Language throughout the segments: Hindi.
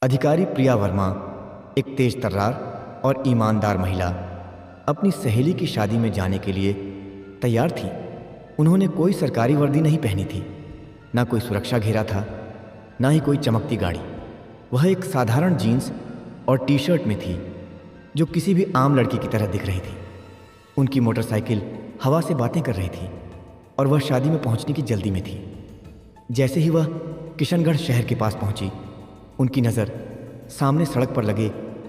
अधिकारी प्रिया वर्मा एक तेज तर्रार और ईमानदार महिला अपनी सहेली की शादी में जाने के लिए तैयार थी। उन्होंने कोई सरकारी वर्दी नहीं पहनी थी, ना कोई सुरक्षा घेरा था, ना ही कोई चमकती गाड़ी। वह एक साधारण जीन्स और टी शर्ट में थी जो किसी भी आम लड़की की तरह दिख रही थी। उनकी मोटरसाइकिल हवा से बातें कर रही थी और वह शादी में पहुंचने की जल्दी में थी। जैसे ही वह किशनगढ़ शहर के पास पहुंची, उनकी नज़र सामने सड़क पर लगे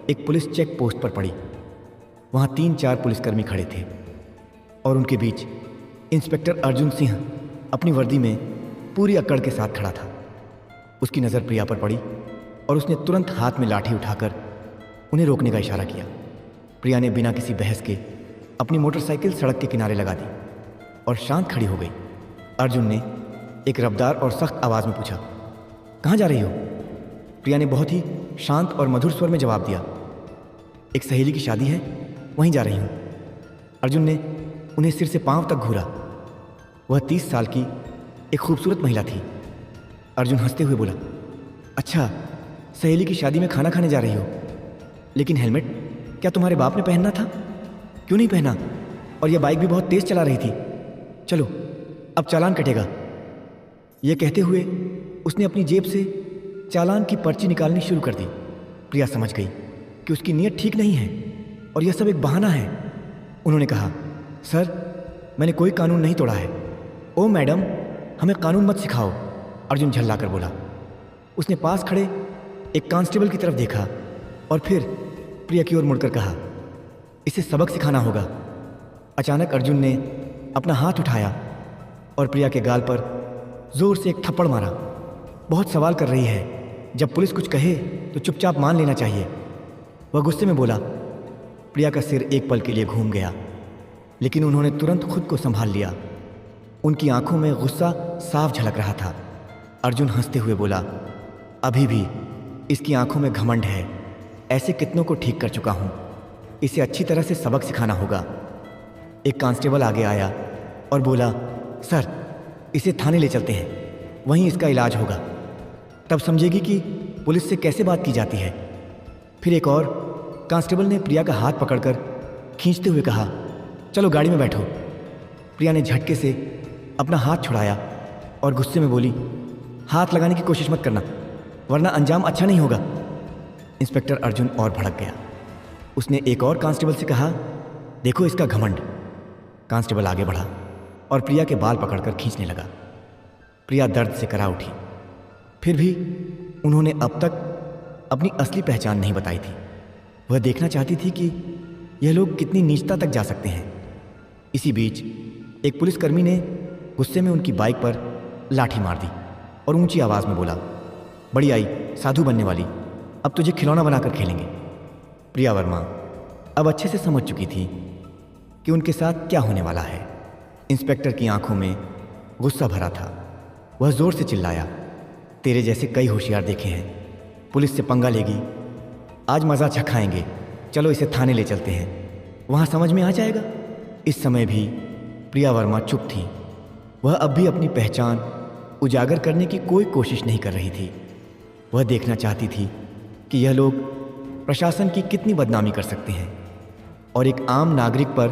एक पुलिस चेक पोस्ट पर पड़ी। वहाँ 3-4 पुलिसकर्मी खड़े थे और उनके बीच इंस्पेक्टर अर्जुन सिंह अपनी वर्दी में पूरी अकड़ के साथ खड़ा था। उसकी नज़र प्रिया पर पड़ी और उसने तुरंत हाथ में लाठी उठाकर उन्हें रोकने का इशारा किया। प्रिया ने बिना किसी बहस के अपनी मोटरसाइकिल सड़क के किनारे लगा दी और शांत खड़ी हो गई। अर्जुन ने एक रफ्तार और सख्त आवाज़ में पूछा, कहाँ जा रही हो? प्रिया ने बहुत ही शांत और मधुर स्वर में जवाब दिया, एक सहेली की शादी है, वहीं जा रही हूँ। अर्जुन ने उन्हें सिर से पांव तक घूरा। वह 30 साल की एक खूबसूरत महिला थी। अर्जुन हंसते हुए बोला, अच्छा, सहेली की शादी में खाना खाने जा रही हो, लेकिन हेलमेट क्या तुम्हारे बाप ने पहनना था? क्यों नहीं पहना? और यह बाइक भी बहुत तेज चला रही थी। चलो, अब चालान कटेगा। यह कहते हुए उसने अपनी जेब से चालान की पर्ची निकालनी शुरू कर दी। प्रिया समझ गई कि उसकी नीयत ठीक नहीं है और यह सब एक बहाना है। उन्होंने कहा, सर, मैंने कोई कानून नहीं तोड़ा है। ओ मैडम, हमें कानून मत सिखाओ, अर्जुन झल्लाकर बोला। उसने पास खड़े एक कांस्टेबल की तरफ देखा और फिर प्रिया की ओर मुड़कर कहा, इसे सबक सिखाना होगा। अचानक अर्जुन ने अपना हाथ उठाया और प्रिया के गाल पर जोर से एक थप्पड़ मारा। बहुत सवाल कर रही है, जब पुलिस कुछ कहे तो चुपचाप मान लेना चाहिए, वह गुस्से में बोला। प्रिया का सिर एक पल के लिए घूम गया, लेकिन उन्होंने तुरंत खुद को संभाल लिया। उनकी आंखों में गुस्सा साफ झलक रहा था। अर्जुन हंसते हुए बोला, अभी भी इसकी आंखों में घमंड है। ऐसे कितनों को ठीक कर चुका हूं, इसे अच्छी तरह से सबक सिखाना होगा। एक कांस्टेबल आगे आया और बोला, सर, इसे थाने ले चलते हैं, वहीं इसका इलाज होगा, तब समझेगी कि पुलिस से कैसे बात की जाती है। फिर एक और कांस्टेबल ने प्रिया का हाथ पकड़कर खींचते हुए कहा, चलो गाड़ी में बैठो। प्रिया ने झटके से अपना हाथ छुड़ाया और गुस्से में बोली, हाथ लगाने की कोशिश मत करना, वरना अंजाम अच्छा नहीं होगा। इंस्पेक्टर अर्जुन और भड़क गया। उसने एक और कांस्टेबल से कहा, देखो इसका घमंड। कांस्टेबल आगे बढ़ा और प्रिया के बाल पकड़कर खींचने लगा। प्रिया दर्द से करा उठी। फिर भी उन्होंने अब तक अपनी असली पहचान नहीं बताई थी। वह देखना चाहती थी कि यह लोग कितनी नीचता तक जा सकते हैं। इसी बीच एक पुलिसकर्मी ने गुस्से में उनकी बाइक पर लाठी मार दी और ऊंची आवाज़ में बोला, बड़ी आई साधु बनने वाली, अब तुझे खिलौना बनाकर खेलेंगे। प्रिया वर्मा अब अच्छे से समझ चुकी थी कि उनके साथ क्या होने वाला है। इंस्पेक्टर की आंखों में गुस्सा भरा था। वह जोर से चिल्लाया, तेरे जैसे कई होशियार देखे हैं, पुलिस से पंगा लेगी, आज मज़ा चखाएंगे, चलो इसे थाने ले चलते हैं, वहाँ समझ में आ जाएगा। इस समय भी प्रिया वर्मा चुप थी। वह अब भी अपनी पहचान उजागर करने की कोई कोशिश नहीं कर रही थी। वह देखना चाहती थी कि यह लोग प्रशासन की कितनी बदनामी कर सकते हैं और एक आम नागरिक पर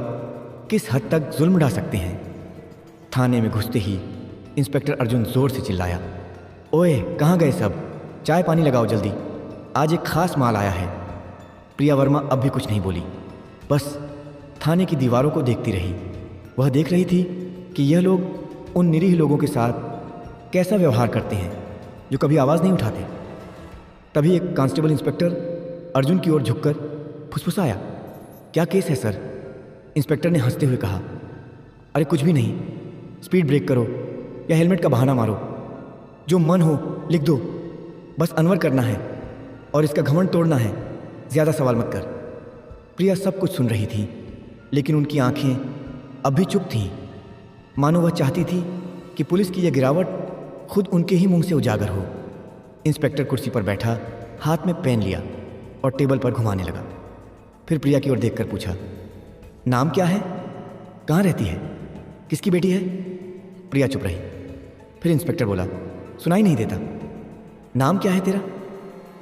किस हद तक जुल्म ढा सकते हैं। थाने में घुसते ही इंस्पेक्टर अर्जुन जोर से चिल्लाया, ओए कहाँ गए सब, चाय पानी लगाओ जल्दी, आज एक खास माल आया है। प्रिया वर्मा अब भी कुछ नहीं बोली, बस थाने की दीवारों को देखती रही। वह देख रही थी कि यह लोग उन निरीह लोगों के साथ कैसा व्यवहार करते हैं जो कभी आवाज़ नहीं उठाते। तभी एक कांस्टेबल इंस्पेक्टर अर्जुन की ओर झुककर फुसफुसाया, क्या केस है सर? इंस्पेक्टर ने हंसते हुए कहा, अरे कुछ भी नहीं, स्पीड ब्रेक करो या हेलमेट का बहाना मारो, जो मन हो लिख दो, बस अनवर करना है और इसका घमंड तोड़ना है, ज़्यादा सवाल मत कर। प्रिया सब कुछ सुन रही थी, लेकिन उनकी आंखें अब भी चुप थीं, मानो वह चाहती थी कि पुलिस की यह गिरावट खुद उनके ही मुंह से उजागर हो। इंस्पेक्टर कुर्सी पर बैठा हाथ में पेन लिया और टेबल पर घुमाने लगा। फिर प्रिया की ओर देखकर पूछा, नाम क्या है, कहाँ रहती है, किसकी बेटी है? प्रिया चुप रही। फिर इंस्पेक्टर बोला, सुनाई नहीं देता, नाम क्या है तेरा?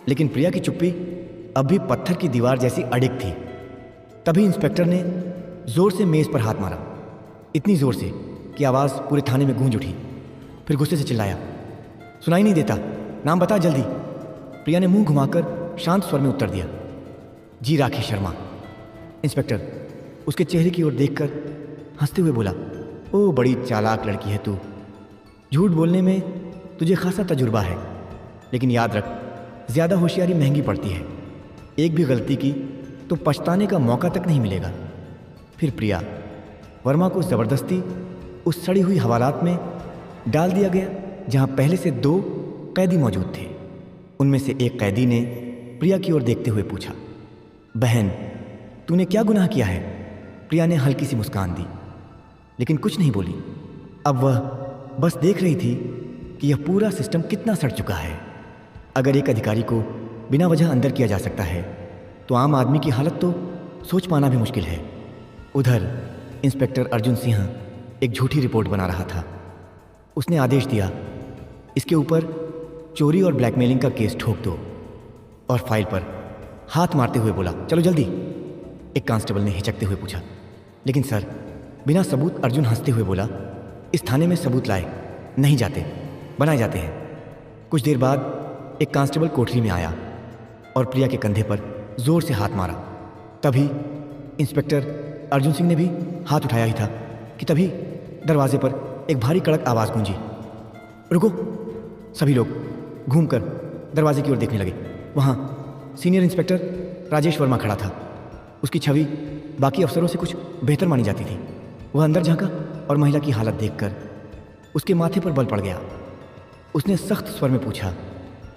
लेकिन प्रिया की चुप्पी अब भी पत्थर की दीवार जैसी अडिग थी। तभी इंस्पेक्टर ने जोर से मेज पर हाथ मारा, इतनी जोर से कि आवाज़ पूरे थाने में गूंज उठी। फिर गुस्से से चिल्लाया, सुनाई नहीं देता, नाम बता जल्दी। प्रिया ने मुंह घुमाकर शांत स्वर में उत्तर दिया, जी राखी शर्मा। इंस्पेक्टर उसके चेहरे की ओर देखकर हंसते हुए बोला, ओ बड़ी चालाक लड़की है तू, झूठ बोलने में तुझे खासा तजुर्बा है, लेकिन याद रख ज़्यादा होशियारी महंगी पड़ती है। एक भी गलती की तो पछताने का मौका तक नहीं मिलेगा। फिर प्रिया वर्मा को ज़बरदस्ती उस सड़ी हुई हवालात में डाल दिया गया जहां पहले से 2 कैदी मौजूद थे। उनमें से एक कैदी ने प्रिया की ओर देखते हुए पूछा, बहन तूने क्या गुनाह किया है? प्रिया ने हल्की सी मुस्कान दी, लेकिन कुछ नहीं बोली। अब वह बस देख रही थी कि यह पूरा सिस्टम कितना सड़ चुका है। अगर एक अधिकारी को बिना वजह अंदर किया जा सकता है तो आम आदमी की हालत तो सोच पाना भी मुश्किल है। उधर इंस्पेक्टर अर्जुन सिंह एक झूठी रिपोर्ट बना रहा था। उसने आदेश दिया, इसके ऊपर चोरी और ब्लैकमेलिंग का केस ठोक दो, और फाइल पर हाथ मारते हुए बोला, चलो जल्दी। एक कांस्टेबल ने हिचकते हुए पूछा, लेकिन सर बिना सबूत। अर्जुन हंसते हुए बोला, इस थाने में सबूत लाए नहीं जाते, बनाए जाते हैं। कुछ देर बाद एक कांस्टेबल कोठरी में आया और प्रिया के कंधे पर जोर से हाथ मारा। तभी इंस्पेक्टर अर्जुन सिंह ने भी हाथ उठाया ही था कि तभी दरवाजे पर एक भारी कड़क आवाज़ गूंजी, रुको। सभी लोग घूमकर दरवाजे की ओर देखने लगे। वहाँ सीनियर इंस्पेक्टर राजेश वर्मा खड़ा था। उसकी छवि बाकी अफसरों से कुछ बेहतर मानी जाती थी। वह अंदर झांका और महिला की हालत देखकर उसके माथे पर बल पड़ गया। उसने सख्त स्वर में पूछा,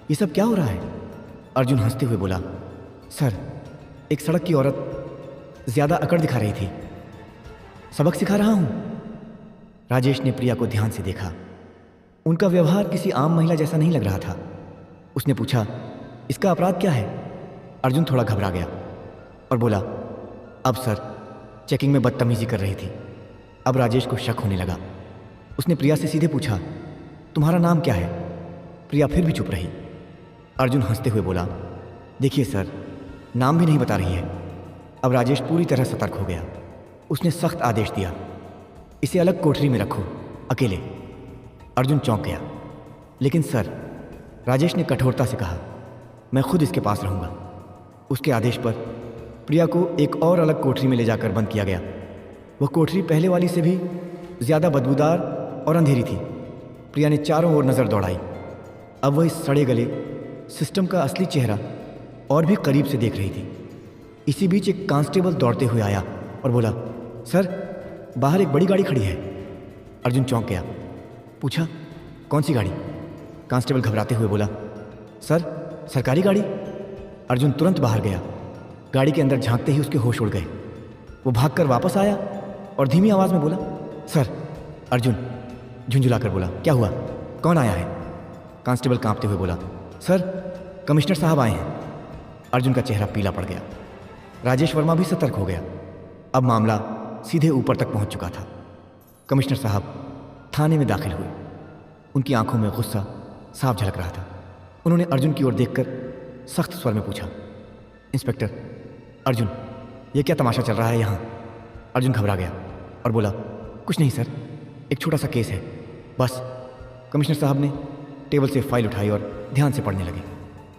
ये सब क्या हो रहा है? अर्जुन हंसते हुए बोला, सर एक सड़क की औरत ज़्यादा अकड़ दिखा रही थी, सबक सिखा रहा हूं। राजेश ने प्रिया को ध्यान से देखा। उनका व्यवहार किसी आम महिला जैसा नहीं लग रहा था। उसने पूछा, इसका अपराध क्या है? अर्जुन थोड़ा घबरा गया और बोला, अब सर चेकिंग में बदतमीजी कर रही थी। अब राजेश को शक होने लगा। उसने प्रिया से सीधे पूछा, तुम्हारा नाम क्या है? प्रिया फिर भी चुप रही। अर्जुन हंसते हुए बोला, देखिए सर, नाम भी नहीं बता रही है। अब राजेश पूरी तरह सतर्क हो गया। उसने सख्त आदेश दिया, इसे अलग कोठरी में रखो, अकेले। अर्जुन चौंक गया। लेकिन सर, राजेश ने कठोरता से कहा, मैं खुद इसके पास रहूँगा। उसके आदेश पर प्रिया को एक और अलग कोठरी में ले जाकर बंद किया गया। वह कोठरी पहले वाली से भी ज़्यादा बदबूदार और अंधेरी थी। प्रिया ने चारों ओर नज़र दौड़ाई। अब वह इस सड़े गले सिस्टम का असली चेहरा और भी करीब से देख रही थी। इसी बीच एक कांस्टेबल दौड़ते हुए आया और बोला, सर बाहर एक बड़ी गाड़ी खड़ी है। अर्जुन चौंक गया। पूछा, कौन सी गाड़ी? कांस्टेबल घबराते हुए बोला, सर सरकारी गाड़ी। अर्जुन तुरंत बाहर गया। गाड़ी के अंदर झांकते ही उसके होश उड़ गए। वो भागकर वापस आया और धीमी आवाज़ में बोला, सर। अर्जुन झुंझुलाकर बोला, क्या हुआ? कौन आया है? कांस्टेबल कांपते हुए बोला, सर कमिश्नर साहब आए हैं। अर्जुन का चेहरा पीला पड़ गया। राजेश वर्मा भी सतर्क हो गया। अब मामला सीधे ऊपर तक पहुंच चुका था। कमिश्नर साहब थाने में दाखिल हुए। उनकी आंखों में गुस्सा साफ झलक रहा था। उन्होंने अर्जुन की ओर देखकर सख्त स्वर में पूछा, इंस्पेक्टर अर्जुन, ये क्या तमाशा चल रहा है यहाँ? अर्जुन घबरा गया और बोला, कुछ नहीं सर, एक छोटा सा केस है बस। कमिश्नर साहब ने टेबल से फाइल उठाई और ध्यान से पढ़ने लगे।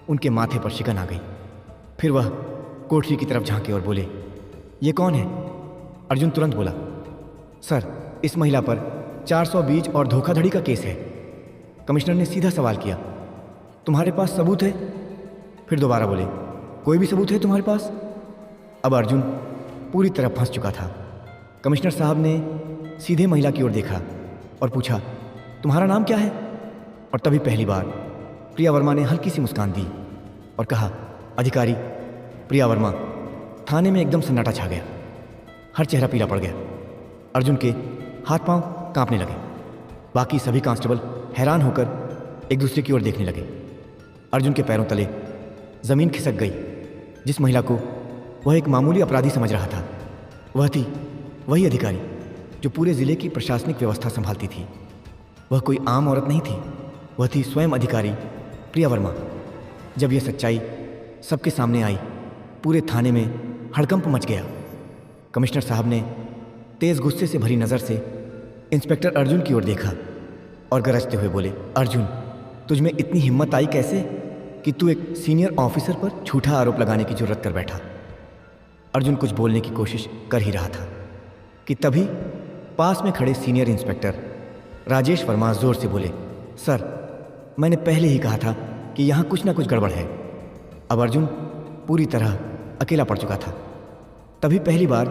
उनके माथे पर शिकन आ गई। फिर वह कोठरी की तरफ झांके और बोले, ये कौन है? अर्जुन तुरंत बोला, सर इस महिला पर 420 और धोखाधड़ी का केस है। कमिश्नर ने सीधा सवाल किया, तुम्हारे पास सबूत है? फिर दोबारा बोले, कोई भी सबूत है तुम्हारे पास? अब अर्जुन पूरी तरह फंस चुका था। कमिश्नर साहब ने सीधे महिला की ओर देखा और पूछा, तुम्हारा नाम क्या है? और तभी पहली बार प्रिया वर्मा ने हल्की सी मुस्कान दी और कहा, अधिकारी प्रिया वर्मा। थाने में एकदम सन्नाटा छा गया। हर चेहरा पीला पड़ गया। अर्जुन के हाथ पांव कांपने लगे। बाकी सभी कांस्टेबल हैरान होकर एक दूसरे की ओर देखने लगे। अर्जुन के पैरों तले ज़मीन खिसक गई। जिस महिला को वह एक मामूली अपराधी समझ रहा था, वह थी वही अधिकारी जो पूरे ज़िले की प्रशासनिक व्यवस्था संभालती थी। वह कोई आम औरत नहीं थी, वह थी स्वयं अधिकारी प्रिया वर्मा। जब यह सच्चाई सबके सामने आई, पूरे थाने में हड़कंप मच गया। कमिश्नर साहब ने तेज गुस्से से भरी नज़र से इंस्पेक्टर अर्जुन की ओर देखा और गरजते हुए बोले, अर्जुन, तुझ में इतनी हिम्मत आई कैसे कि तू एक सीनियर ऑफिसर पर झूठा आरोप लगाने की जुर्रत कर बैठा। अर्जुन कुछ बोलने की कोशिश कर ही रहा था कि तभी पास में खड़े सीनियर इंस्पेक्टर राजेश वर्मा जोर से बोले, सर, मैंने पहले ही कहा था कि यहाँ कुछ ना कुछ गड़बड़ है। अब अर्जुन पूरी तरह अकेला पड़ चुका था। तभी पहली बार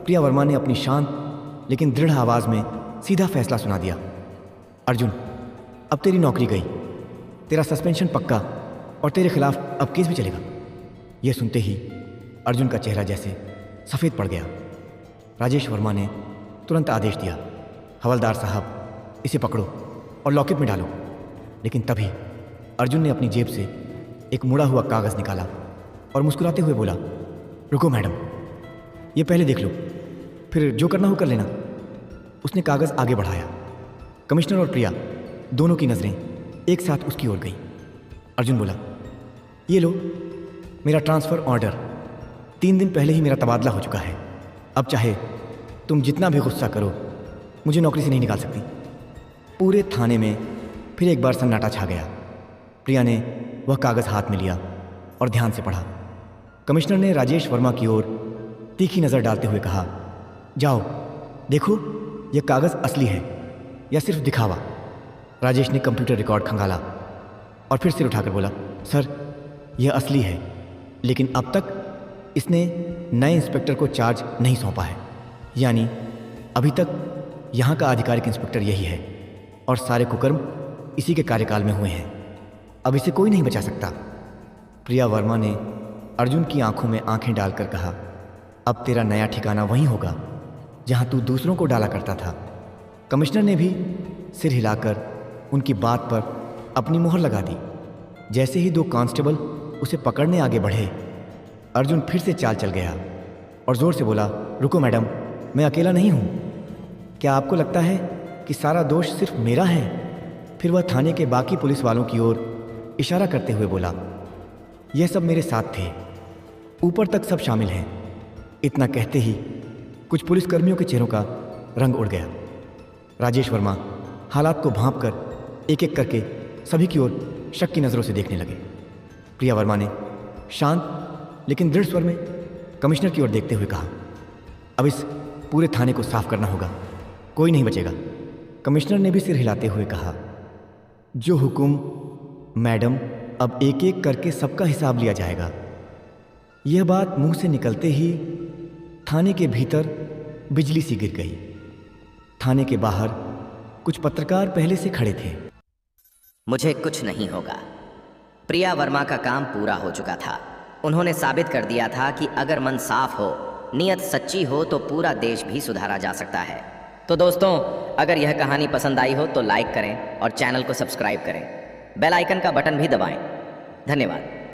प्रिया वर्मा ने अपनी शांत लेकिन दृढ़ आवाज़ में सीधा फैसला सुना दिया, अर्जुन, अब तेरी नौकरी गई, तेरा सस्पेंशन पक्का और तेरे खिलाफ अब केस भी चलेगा। यह सुनते ही अर्जुन का चेहरा जैसे सफ़ेद पड़ गया। राजेश वर्मा ने तुरंत आदेश दिया, हवलदार साहब, इसे पकड़ो और लॉकअप में डालो। लेकिन तभी अर्जुन ने अपनी जेब से एक मुड़ा हुआ कागज़ निकाला और मुस्कुराते हुए बोला, रुको मैडम, ये पहले देख लो, फिर जो करना हो कर लेना। उसने कागज़ आगे बढ़ाया। कमिश्नर और प्रिया दोनों की नज़रें एक साथ उसकी ओर गई। अर्जुन बोला, ये लो मेरा ट्रांसफ़र ऑर्डर। 3 दिन पहले ही मेरा तबादला हो चुका है। अब चाहे तुम जितना भी गुस्सा करो, मुझे नौकरी से नहीं निकाल सकती। पूरे थाने में फिर एक बार सन्नाटा छा गया। प्रिया ने वह कागज़ हाथ में लिया और ध्यान से पढ़ा। कमिश्नर ने राजेश वर्मा की ओर तीखी नज़र डालते हुए कहा, जाओ देखो यह कागज़ असली है या सिर्फ दिखावा। राजेश ने कंप्यूटर रिकॉर्ड खंगाला और फिर सिर उठाकर बोला, सर, यह असली है, लेकिन अब तक इसने नए इंस्पेक्टर को चार्ज नहीं सौंपा है। यानी अभी तक यहाँ का आधिकारिक इंस्पेक्टर यही है और सारे कुकर्म इसी के कार्यकाल में हुए हैं। अब इसे कोई नहीं बचा सकता। प्रिया वर्मा ने अर्जुन की आंखों में आंखें डालकर कहा, अब तेरा नया ठिकाना वहीं होगा जहाँ तू दूसरों को डाला करता था। कमिश्नर ने भी सिर हिलाकर उनकी बात पर अपनी मोहर लगा दी। जैसे ही 2 कांस्टेबल उसे पकड़ने आगे बढ़े, अर्जुन फिर से चाल चल गया और ज़ोर से बोला, रुको मैडम, मैं अकेला नहीं हूँ। क्या आपको लगता है कि सारा दोष सिर्फ मेरा है? फिर वह थाने के बाकी पुलिस वालों की ओर इशारा करते हुए बोला, यह सब मेरे साथ थे, ऊपर तक सब शामिल हैं। इतना कहते ही कुछ पुलिसकर्मियों के चेहरों का रंग उड़ गया। राजेश वर्मा हालात को भांप कर एक एक करके सभी की ओर शक की नज़रों से देखने लगे। प्रिया वर्मा ने शांत लेकिन दृढ़ स्वर में कमिश्नर की ओर देखते हुए कहा, अब इस पूरे थाने को साफ करना होगा, कोई नहीं बचेगा। कमिश्नर ने भी सिर हिलाते हुए कहा, जो हुक्म मैडम, अब एक एक करके सबका हिसाब लिया जाएगा। यह बात मुंह से निकलते ही थाने के भीतर बिजली सी गिर गई। थाने के बाहर कुछ पत्रकार पहले से खड़े थे। मुझे कुछ नहीं होगा। प्रिया वर्मा का काम पूरा हो चुका था। उन्होंने साबित कर दिया था कि अगर मन साफ हो, नीयत सच्ची हो तो पूरा देश भी सुधारा जा सकता है। तो दोस्तों, अगर यह कहानी पसंद आई हो तो लाइक करें और चैनल को सब्सक्राइब करें। बेल आइकन का बटन भी दबाएं। धन्यवाद।